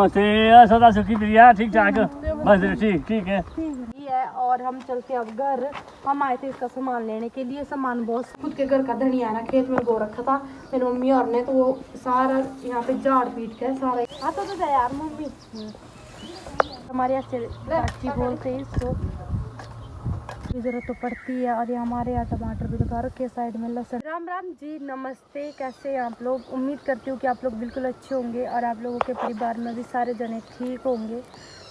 सदा सुखी प्रिया, ठीक ठाक बस ठीक है। और हम चलते अब घर। हम आए थे इसका सामान लेने के लिए। सामान बहुत खुद के घर का धनिया ना खेत में बो रखा था मेरी मम्मी और ने, तो वो सारा यहाँ पे झाड़ पीट के सारा आता तो था यार मम्मी। हमारे यहाँ से चाची बोलते हैं इसको, जरूरत तो पड़ती है। और ये हमारे यहाँ टमाटर भी लगा रखे साइड में, लहसुन। राम राम जी, नमस्ते। कैसे हैं आप लोग? उम्मीद करती हूँ कि आप लोग बिल्कुल अच्छे होंगे और आप लोगों के परिवार में भी सारे जने ठीक होंगे।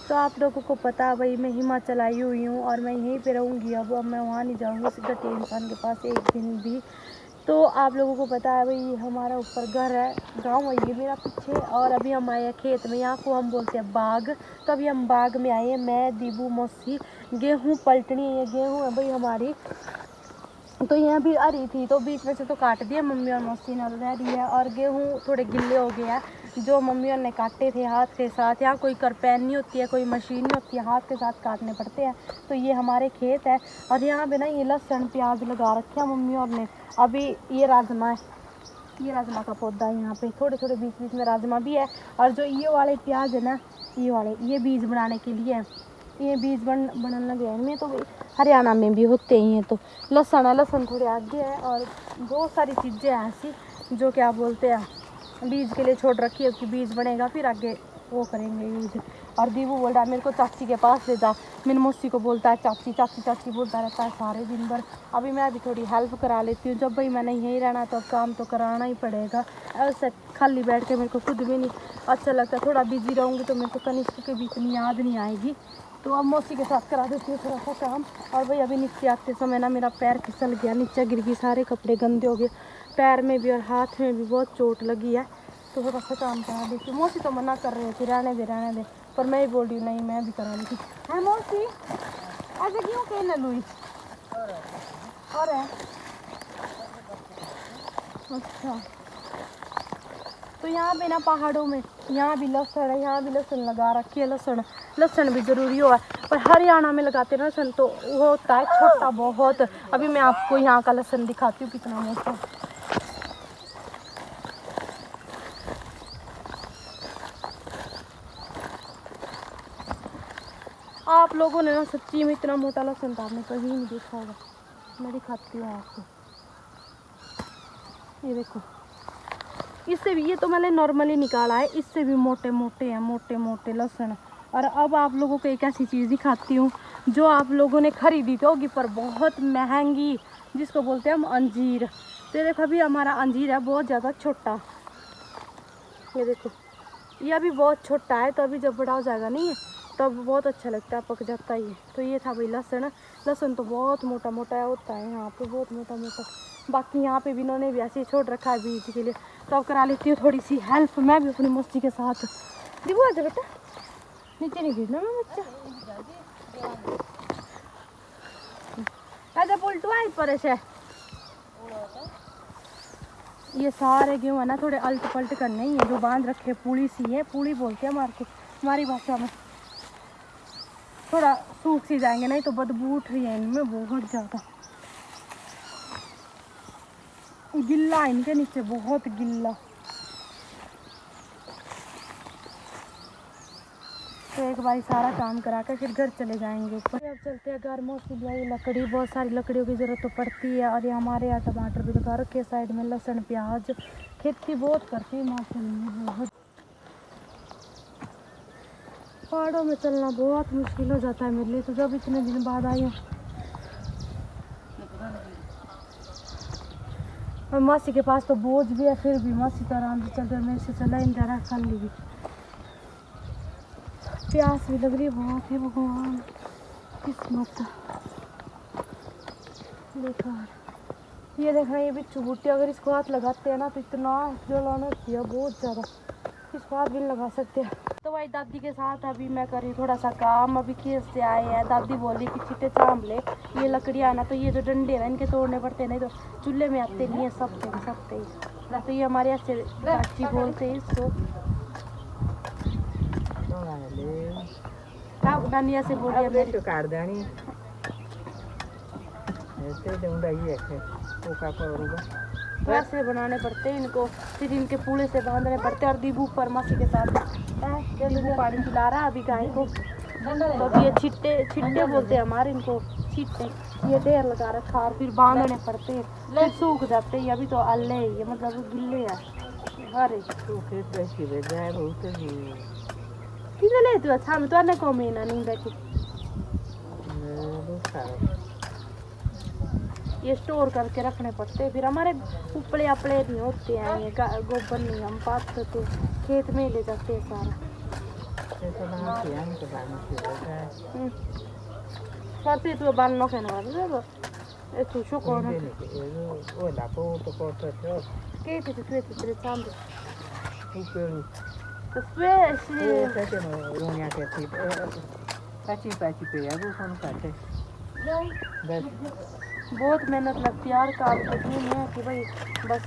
तो आप लोगों को पता भाई मैं हिमाचल आई हुई हूँ और मैं यहीं पे रहूँगी। अब मैं वहाँ नहीं जाऊँगी सीधा इंसान के पास एक दिन भी। तो आप लोगों को पता है भाई हमारा ऊपर घर है, गांव है ये मेरा पीछे। और अभी हम आए हैं खेत में, यहाँ को हम बोलते हैं बाग। तो अभी हम बाग में आए हैं, मैं दीबू मौसी। गेहूँ पलटनी है, ये गेहूँ है भाई हमारी। तो यहाँ भी आ रही थी तो बीच में से तो काट दिया मम्मी और मौसी ने ऑलरेडी है। और गेहूँ थोड़े गिल्ले हो गए हैं जो मम्मी और ने काटे थे हाथ के साथ। यहाँ कोई करपैन नहीं होती है, कोई मशीन नहीं होती है, हाथ के साथ काटने पड़ते हैं। तो ये हमारे खेत है और यहाँ पे ना ये लहसुन प्याज लगा रखे हैं मम्मी और ने। अभी ये राजमा है, ये राजमा का पौधा है, यहाँ पे थोड़े थोड़े बीच बीच में राजमा भी है। और जो ये वाले प्याज है ना, ये वाले ये बीज बनाने के लिए है। ये बीज बनने लगे हैं इनमें, तो हरियाणा में भी होते ही हैं। तो लहसुन है, लहसुन थोड़े आगे है और बहुत सारी चीज़ें हैं ऐसी जो क्या बोलते हैं बीज के लिए छोड़ रखी है कि बीज बनेगा फिर आगे वो करेंगे यूज। और दीबू बोल रहा है मेरे को चाची के पास ले जा। मेरी मौसी को बोलता है चाची चाची चाची बोलता रहता है सारे दिन भर। अभी मैं भी थोड़ी हेल्प करा लेती हूँ, जब भाई मैंने यहीं रहना तो अब काम तो कराना ही पड़ेगा। ऐसे खाली बैठ के मेरे को खुद भी नहीं अच्छा लगता। थोड़ा बिजी रहूँगी तो मेरे को कनिष्क के भी इतनी याद नहीं आएगी। तो अब मौसी के साथ करा देती हूँ थोड़ा सा काम। और भाई अभी नीचे आते समय ना मेरा पैर फिसल गया, नीचे गिर गई, सारे कपड़े गंदे हो गए, पैर में भी और हाथ में भी बहुत चोट लगी है। तो थोड़ा सा काम करा देती हूँ। मौसी तो मना कर रही थी रहने दे, पर मैं ही बोल रही हूँ नहीं मैं भी करा लेती है। मौसी ऐसे क्यों कहने लुई और है अच्छा। तो यहाँ पे ना पहाड़ों में यहाँ भी लहसुन है, यहाँ भी लहसुन लगा रखी है। लहसुन भी ज़रूरी हुआ है, पर हरियाणा में लगाते हैं लहसुन तो वो होता है छोटा बहुत। अभी मैं आपको यहाँ का लहसुन दिखाती हूँ कितना मोटा। आप लोगों ने ना सच्ची में इतना मोटा लहसुन तो आपने कहीं नहीं देखा होगा। मैं दिखाती हूँ आपको, ये देखो। इससे भी, ये तो मैंने नॉर्मली निकाला है, इससे भी मोटे मोटे हैं, मोटे मोटे लहसुन। और अब आप लोगों को एक ऐसी चीज़ दिखाती हूँ जो आप लोगों ने खरीदी तो होगी पर बहुत महंगी, जिसको बोलते हैं हम अंजीर। तो देखो अभी हमारा अंजीर है बहुत ज़्यादा छोटा, ये देखो ये अभी बहुत छोटा है। तो अभी जब बड़ा हो जाएगा नहीं तब बहुत अच्छा लगता है, पक जाता ही है। तो ये था भाई लहसुन। लहसुन तो बहुत मोटा मोटा होता है यहाँ पे, बहुत मोटा मोटा। बाकी यहाँ पे भी इन्होंने भी ऐसे ही छोड़ रखा है बीज के लिए। तो अब करा लेती हूँ थोड़ी सी हेल्प मैं भी अपनी मस्ती के साथ। दिखो आजा बेटा, नीचे नहीं गिरना मैं बच्चा। ऐसा पुलटू है पर ऐसे ये सारे गेहूँ है ना थोड़े अल्ट पल्ट करने ही है, जो बांध रखे पूड़ी सी है, पूड़ी बोलते हैं हमारी भाषा में। थोड़ा सूख सी जाएंगे नहीं तो बदबू उठ रही है इनमें बहुत ज़्यादा। गिल्ला इनके नीचे बहुत गिल्ला। तो एक बार सारा काम करा कर फिर घर चले जाएंगे ऊपर। अब चलते हैं घर। मौसम भाई लकड़ी, बहुत सारी लकड़ियों की ज़रूरत तो पड़ती है। और ये हमारे यहाँ टमाटर भी लगा रखे साइड में, लहसुन प्याज। खेती बहुत करती है माशाल्लाह बहुत। पहाड़ों में चलना बहुत मुश्किल हो जाता है मेरे लिए, तो जब इतने दिन बाद आई हूँ। और मासी के पास तो बोझ भी है, फिर भी मासी तो आराम से चलते, मेरे से चला इन तरह खाली भी। प्यास भी लग रही है बहुत, है भगवान किस्मत बेकार। ये देखना ये बिच्छू बूटी, अगर इसको हाथ लगाते हैं ना तो इतना जलन होती है बहुत ज़्यादा, इसको हाथ भी नहीं लगा सकते। तो भाई दादी के साथ अभी मैं करी थोड़ा सा काम। अभी खेत से आए हैं, दादी बोली कि चीटे चाम ले, ये लकड़ियाँ ना तो ये जो डंडे हैं इनके तोड़ने पड़ते हैं, नहीं तो चूल्हे में आते नहीं है सब तेज। तो ये हमारे ऐसे चाची बोलते हैं इसको, नानिया से बोलिए मेरी काट देनी ऐसे दूंगा ये है वो का करूँगा तो ऐसे बनाने पड़ते हैं इनको, फिर इनके पूले से बांधने पड़ते हैं। और दीबू ऊपर मासी के साथ दीबू पानी पिला रहा है अभी गाय को। तो अभी ये छिट्टे छिट्टे बोलते हैं हमारे इनको, छिट्टे। ये ढेर लगा रखा और फिर बांधने पड़ते हैं, फिर सूख जाते हैं। अभी तो अल्ले है ये, मतलब गिल्ले है। अरे किधर ले तू? अच्छा मैं तो अन्य को महीना नहीं बैठी। ये स्टोर करके रखने पड़ते हैं। फिर हमारे उपड़े अपड़े नहीं होते हैं, ये गोबर नहीं हम पाते तो खेत में ले जाते हैं सारा। पड़ते तो बाल नखे ना वाले ए तू शो कौन है के ते तेरे सामने तो बहुत मेहनत लगती है यार। काम तो नहीं है कि भाई बस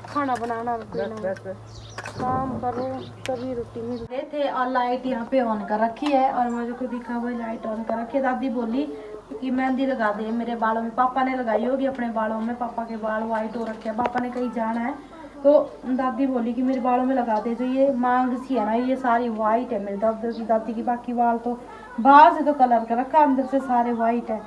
खाना बनाना काम करो तभी रोटी मिल गए थे। और लाइट यहाँ पे ऑन कर रखी है और मुझे को दिखा भाई लाइट ऑन कर रखी है। दादी बोली कि मेहंदी लगा दे मेरे बालों में। पापा ने लगाई होगी अपने बालों में, पापा के बाल वाइट हो रखे हैं। पापा ने कहीं जाना है तो दादी बोली कि मेरे बालों में लगा दे। जो ये मांग सी है ना ये सारी वाइट है मेरे दादी की। बाकी बाल तो बाहर से तो कलर कर रखा, अंदर से सारे वाइट है।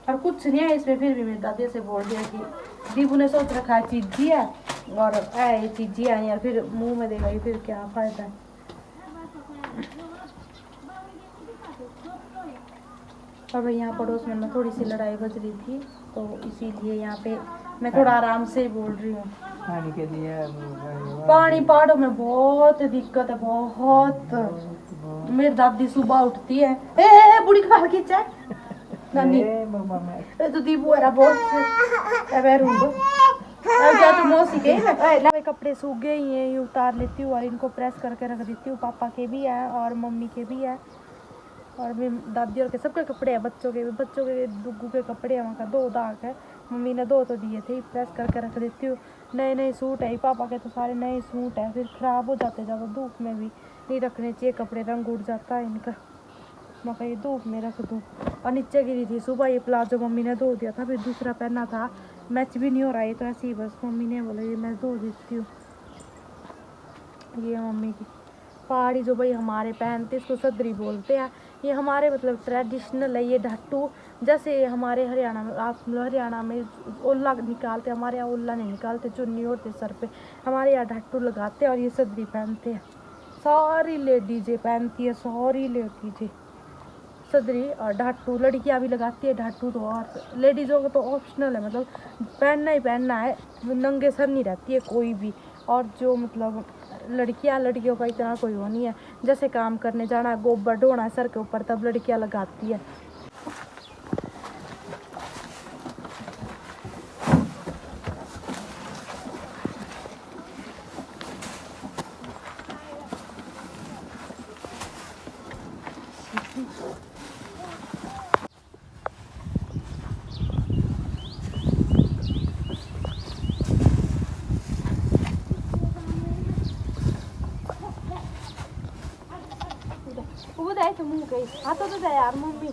और कुछ नहीं है इसमें, फिर भी मेरी दादी से बोल दिया कि दीपू ने सोच रखा है चीज़ी है और ये चीज़ी है यार, फिर मुंह में देगा ये, फिर क्या फायदा है। और भाई यहाँ पड़ोस में ना थोड़ी सी लड़ाई बज रही थी तो इसीलिए यहाँ पे मैं थोड़ा आराम से ही बोल रही हूँ। पानी के लिए पानी पहाड़ों में बहुत दिक्कत है, बहुत। मेरी दादी सुबह उठती है ए बुढ़ी का बाल खींचा नानी तो दीपू है बहुत क्या तुम मौसी के कपड़े सूख गए ये उतार लेती हूँ और इनको प्रेस करके रख देती हूँ। पापा के भी है और मम्मी के भी है और मेरी दादी और के सबके कपड़े हैं, बच्चों के दुग्गू के कपड़े हैं। वहाँ का 2 दाग है, मम्मी ने 2 तो दिए थे। प्रेस करके रख देती हूँ। नए नए सूट है पापा के, तो सारे नए सूट है, फिर ख़राब हो जाते ज़्यादा धूप में भी नहीं रखने चाहिए कपड़े, रंग उड़ जाता है इनका। मैं कहीं धूप में रख दूँ। और नीचे गिरी थी सुबह ये प्लाजो, मम्मी ने धो दिया था, फिर दूसरा पहना था, मैच भी नहीं हो रहा है तो ऐसे ही बस मम्मी ने बोला ये मैं धो देती हूँ। ये मम्मी की पहाड़ी जो भाई हमारे पहनते इसको सदरी बोलते हैं। ये हमारे मतलब ट्रेडिशनल है ये ढट्टू। जैसे हमारे हरियाणा में, आप हरियाणा में ओला निकालते, हमारे यहाँ ओला नहीं निकालते, चुन्नी ओढ़ते सर पे, हमारे यहाँ ढट्टू लगाते हैं और ये सदरी पहनते हैं। सारी लेडीजें पहनती है, सारी लेडीजें सदरी और ढट्टू। लड़कियाँ भी लगाती है ढट्टू, तो और लेडीज़ों का तो ऑप्शनल है, मतलब पहनना ही पहनना है, नंगे सर नहीं रहती है कोई भी। और जो मतलब लड़कियों का इतना कोई वो नहीं है, जैसे काम करने जाना है, गोबर ढोना है सर के ऊपर, तब लड़कियां लगाती है। वो दे तो मुंह गई हाथों तो दे यार मम्मी।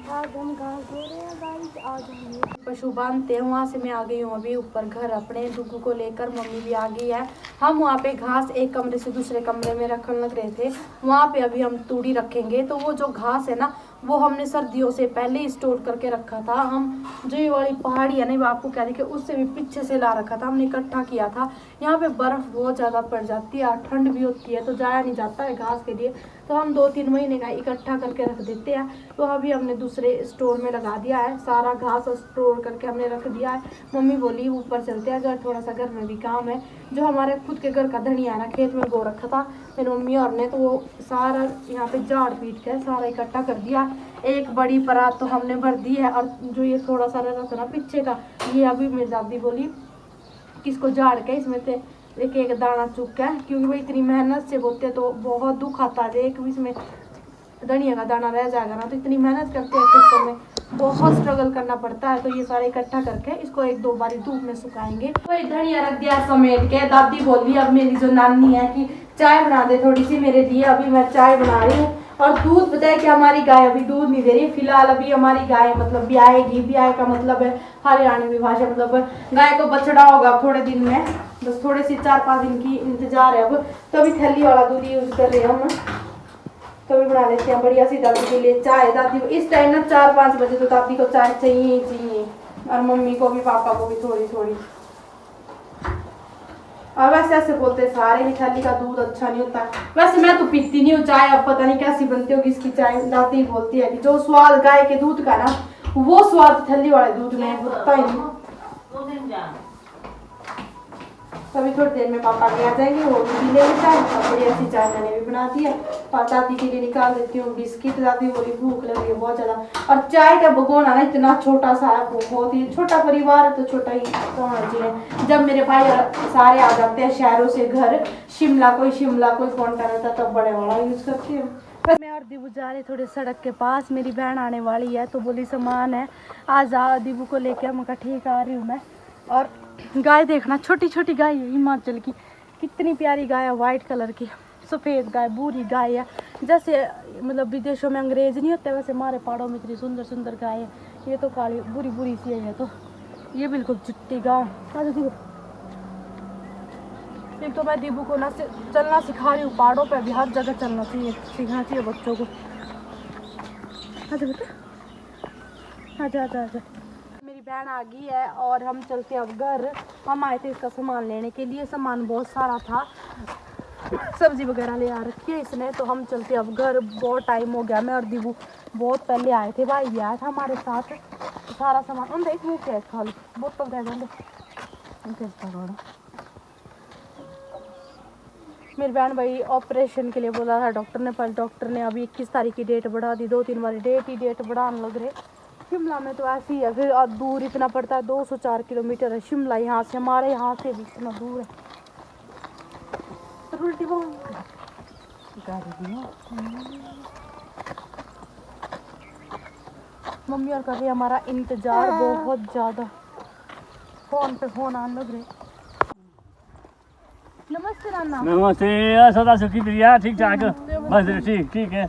आज हम घास धो रहे हैं गाइस, आज हम पशु बांधते हैं। वहाँ से मैं आ गई हूँ अभी ऊपर घर अपने डुगू को लेकर, मम्मी भी आ गई है। हम वहाँ पे घास एक कमरे से दूसरे कमरे में रखने लग रहे थे, वहाँ पे अभी हम तूड़ी रखेंगे। तो वो जो घास है ना वो हमने सर्दियों से पहले ही स्टोर करके रखा था। हम जो ये वाली पहाड़ी है ना, वो आपको क्या देखिए उससे भी पीछे से ला रखा था, हमने इकट्ठा किया था। यहाँ पे बर्फ़ बहुत ज़्यादा पड़ जाती है और ठंड भी होती है, तो जाया नहीं जाता है घास के लिए, तो हम 2-3 महीने का इकट्ठा करके रख देते हैं। तो अभी हमने दूसरे स्टोर में लगा दिया है, सारा घास स्टोर करके हमने रख दिया है। मम्मी बोली ऊपर चलते हैं, अगर थोड़ा सा घर में भी काम है। जो हमारे खुद के घर का धनिया है ना, खेत में बो रखा था मेरी मम्मी और ने, तो वो सारा यहाँ पे झाड़ पीट के सारा इकट्ठा कर दिया। एक बड़ी परात तो हमने भर दी है, और जो ये थोड़ा सा रहा था ना पीछे का, ये अभी मेरी दादी बोली किसको झाड़ के इसमें से एक एक दाना चुक है, क्योंकि वो इतनी मेहनत से बोते तो बहुत दुख आता है। एक भी इसमें धनिया का दाना रह जाएगा ना, तो इतनी मेहनत करते हैं खेतों में, बहुत स्ट्रगल करना पड़ता है। तो ये सारे इकट्ठा करके इसको 1-2 बारी धूप में सुखाएंगे। तो ये धनिया रख दिया समेट के। दादी बोल रही अब मेरी जो नानी है कि चाय बना दे थोड़ी सी मेरे लिए। अभी मैं चाय बना रही हूँ। और दूध बताया कि हमारी गाय अभी दूध नहीं दे रही फिलहाल। अभी हमारी गाय मतलब ब्याएगी। ब्याह का मतलब है हरियाणवी भाषा मतलब गाय को बछड़ा होगा थोड़े दिन में। बस थोड़े से 4-5 दिन की इंतजार है अब। तो अभी थैली वाला दूध यूज कर रहे हैं हम। तो भी बना लेते हैं बढ़िया सी दादी के लिए चाय। दादी इस टाइम ना 4-5 बजे तो दादी को चाय चाहिए ही चाहिए। और मम्मी को भी पापा को भी थोड़ी थोड़ी। और वैसे ऐसे बोलते सारे ही थैली का दूध अच्छा नहीं होता। वैसे मैं तो पीती नहीं हूँ चाय। अब पता नहीं कैसी बनती होगी इसकी चाय। दादी बोलती है कि जो स्वाद गाय के दूध का ना वो स्वाद थैली वाले दूध में होता ही नहीं। तभी थोड़ी देर में पापा भी आ जाएंगे। वो भी पी लेंगे चाय। बढ़िया सी चाय मैंने भी बना दी है। और दादी के लिए निकाल देती हूँ बिस्किट। दादी बोली भूख लग रही है बहुत ज्यादा। और चाय का भगोना ना इतना छोटा सा है। बहुत ही छोटा परिवार है तो छोटा ही होना चाहिए। जब मेरे भाई सारे आ जाते हैं शहरों से घर शिमला कोई फोन कर रहता तब बड़े वाला यूज करती हूँ। मैं और दीबू जा रही थोड़े सड़क के पास। मेरी बहन आने वाली है तो बोली सामान है आज आ दीबू को लेके। मैं कहा ठीक आ रही हूँ मैं। और गाय देखना छोटी छोटी गाय है हिमाचल की। कितनी प्यारी गाय है वाइट कलर की सफ़ेद गाय बूरी गाय है। जैसे मतलब विदेशों में अंग्रेज नहीं होते वैसे हमारे पहाड़ों में इतनी सुंदर सुंदर गाय है। ये तो काली बुरी बुरी सी है। तो ये बिल्कुल चिट्टी गाय। एक तो मैं दीबू को ना चलना सिखा रही हूँ। पहाड़ों पे भी हर जगह चलना चाहिए सीखना चाहिए बच्चों को। आजा बेटा आजा आजा आजा। मेरी बहन आ गई है और हम चलते अब घर। हम आए थे इसका सामान लेने के लिए। सामान बहुत सारा था सब्जी वगैरह ले आ रखी है इसने। तो हम चलते अब घर। बहुत टाइम हो गया। मैं और दीबू बहुत पहले आए थे। भाई आया था हमारे साथ। सारा सामान उन देख मुँह के खाली बोतल दे देंगे। मेरी बहन भाई ऑपरेशन के लिए बोला था डॉक्टर ने। पर डॉक्टर ने अभी 21 तारीख की डेट बढ़ा दी। 2-3 बारी डेट बढ़ाने लग रहे। शिमला में तो ऐसी है फिर दूर इतना पड़ता है। 204 किलोमीटर है शिमला यहाँ से। हमारे यहाँ से भी इतना दूर है। उल्टी मम्मी और कर रही हमारा इंतजार बहुत ज़्यादा। फोन पे फोन आने लग रहे। नमस्ते नाना। नमस्ते सदा सुखी प्रिया ठीक ठाक बस ठीक है।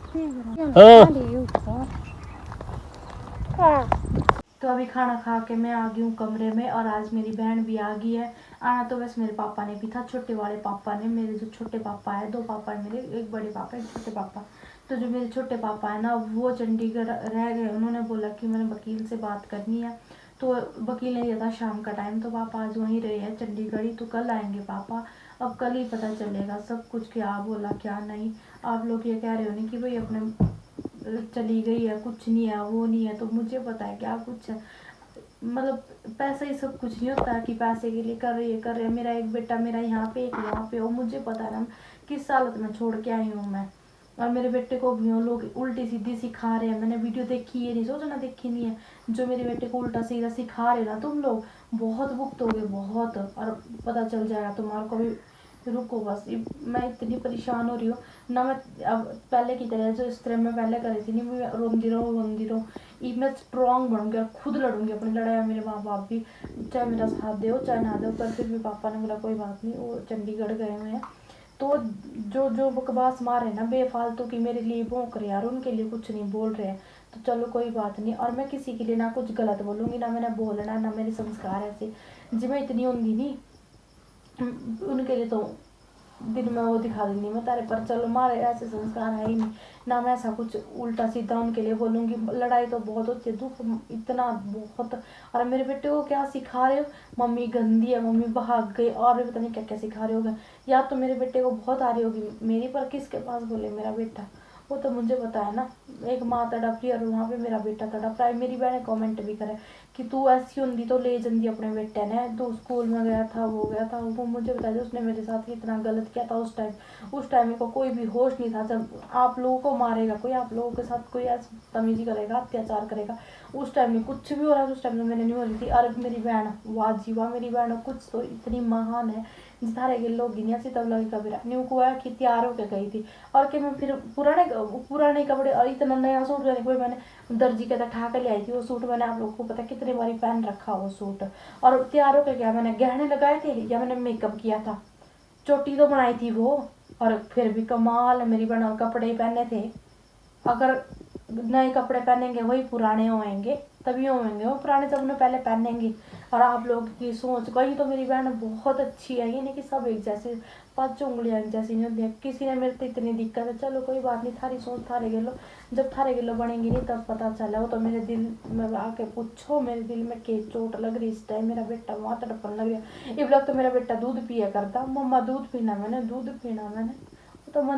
तो अभी खाना खा के मैं आ गई हूँ कमरे में। और आज मेरी बहन भी आ गई है। आना तो बस मेरे पापा ने भी था छोटे वाले पापा ने। मेरे जो छोटे पापा है 2 पापा है मेरे। एक बड़े पापा एक छोटे पापा। तो जो मेरे छोटे पापा है ना वो चंडीगढ़ रह गए। उन्होंने बोला कि मैंने वकील से बात करनी है। तो वकील ने दिया था शाम का टाइम। तो पापा आज वहीं रहे हैं चंडीगढ़ ही। तो कल आएंगे पापा। अब कल ही पता चलेगा सब कुछ क्या बोला क्या नहीं। आप लोग ये कह रहे हो नहीं कि भाई अपने चली गई है कुछ नहीं है वो नहीं है। तो मुझे पता है क्या कुछ है। मतलब पैसा ही सब कुछ नहीं होता है कि पैसे के लिए कर रही है। मेरा एक बेटा मेरा यहाँ पे एक वहाँ पे हो। मुझे पता है ना किस हालत में छोड़ के आई हूँ मैं। और मेरे बेटे को भी लोग उल्टी सीधी सिखा रहे हैं। मैंने वीडियो देखी है नहीं सोचना देखी नहीं है। जो मेरे बेटे को उल्टा सीधा सिखा रहे ना तुम लोग बहुत भुगतोगे बहुत। और पता चल जाएगा तुम्हारे को भी। रुको बस मैं इतनी परेशान हो रही हूँ ना। मैं अब पहले की तरह जो इस तरह मैं पहले कर रही थी नहीं। मैं रोंदी रहूँ मैं स्ट्रॉन्ग बनूंगी और खुद लड़ूंगी अपनी लड़ाई। मेरे माँ बाप भी चाहे मेरा साथ दे चाहे ना दे। पर फिर भी पापा ने बोला कोई बात नहीं वो चंडीगढ़ गए हुए हैं। तो जो बकवास मारे ना बेफालतू की मेरे लिए भौंक रहे यार। उनके लिए कुछ नहीं बोल रहे हैं। तो चलो कोई बात नहीं। और मैं किसी के लिए ना कुछ गलत बोलूँगी ना मैंने बोलना ना मेरे संस्कार ऐसे जी मैं इतनी होंगी नहीं। उनके लिए तो दिन में वो दिखा देंगी मैं तारे। पर चलो हमारे ऐसे संस्कार है ही नहीं ना। मैं ऐसा कुछ उल्टा सीधा उनके लिए बोलूँगी। लड़ाई तो बहुत होती है दुख इतना बहुत। और मेरे बेटे को क्या सिखा रहे हो मम्मी गंदी है मम्मी भाग गई और भी पता नहीं क्या क्या सिखा रहे होगे। या तो मेरे बेटे को बहुत आ रही होगी मेरी। पर किसके पास बोले मेरा बेटा वो तो मुझे पता है ना। एक माँ तड़प रही और वहाँ पे मेरा बेटा तड़प रहा है। मेरी बहन कमेंट भी करे कि तू ऐसी होंगी तो ले जंदी अपने बेटे ने। तो स्कूल में गया था वो गया था वो मुझे बता दे उसने मेरे साथ कितना गलत किया था उस टाइम को कोई भी होश नहीं था। जब आप लोगों को मारेगा कोई आप लोगों के साथ कोई ऐसा तमीजी करेगा अत्याचार करेगा उस टाइम में कुछ भी हो रहा है। उस टाइम में मैंने नहीं हो रही थी। और मेरी बहन वाह जी वाह मेरी बहन कुछ तो इतनी महान है थारे के लोग गिनिया सी तब लगे कभी न्यू को है कि तैयार होके गई थी और कि मैं फिर पुराने कपड़े और इतना नया सूट लेने कोई मैंने दर्जी के उठा के ले आई थी। वो सूट मैंने आप लोग को पता कितनी बारी पहन रखा वो सूट। और तैयार होके गया, मैंने गहने लगाए थे या मैंने मेकअप किया था, चोटी तो बनाई थी वो, और फिर भी कमाल मेरी बहन कपड़े पहने थे। अगर नए कपड़े पहनेंगे वही पुराने होंगे, तभी होंगे वो पुराने जब उन्हें पहले पहनेंगे। और आप लोग की सोच गई तो मेरी बहन बहुत अच्छी है, ये नहीं कि सब एक जैसे 5 उंगलियां एक जैसी नहीं होती। किसी ने मेरे तो इतनी दिक्कत है, चलो कोई बात नहीं, थारी सोच थारे गिलो, जब थारे गिलो बनेंगी नहीं तब पता चला। वो तो मेरे दिल में आके पूछो, मेरे दिल में के चोट लग रही इस टाइम। मेरा बेटा वहाँ तड़पन लग रहा है। इस वक्त तो मेरा बेटा दूध पिया करता, मम्मा दूध पीना मैंने, दूध पीना मैंने, तो मैंने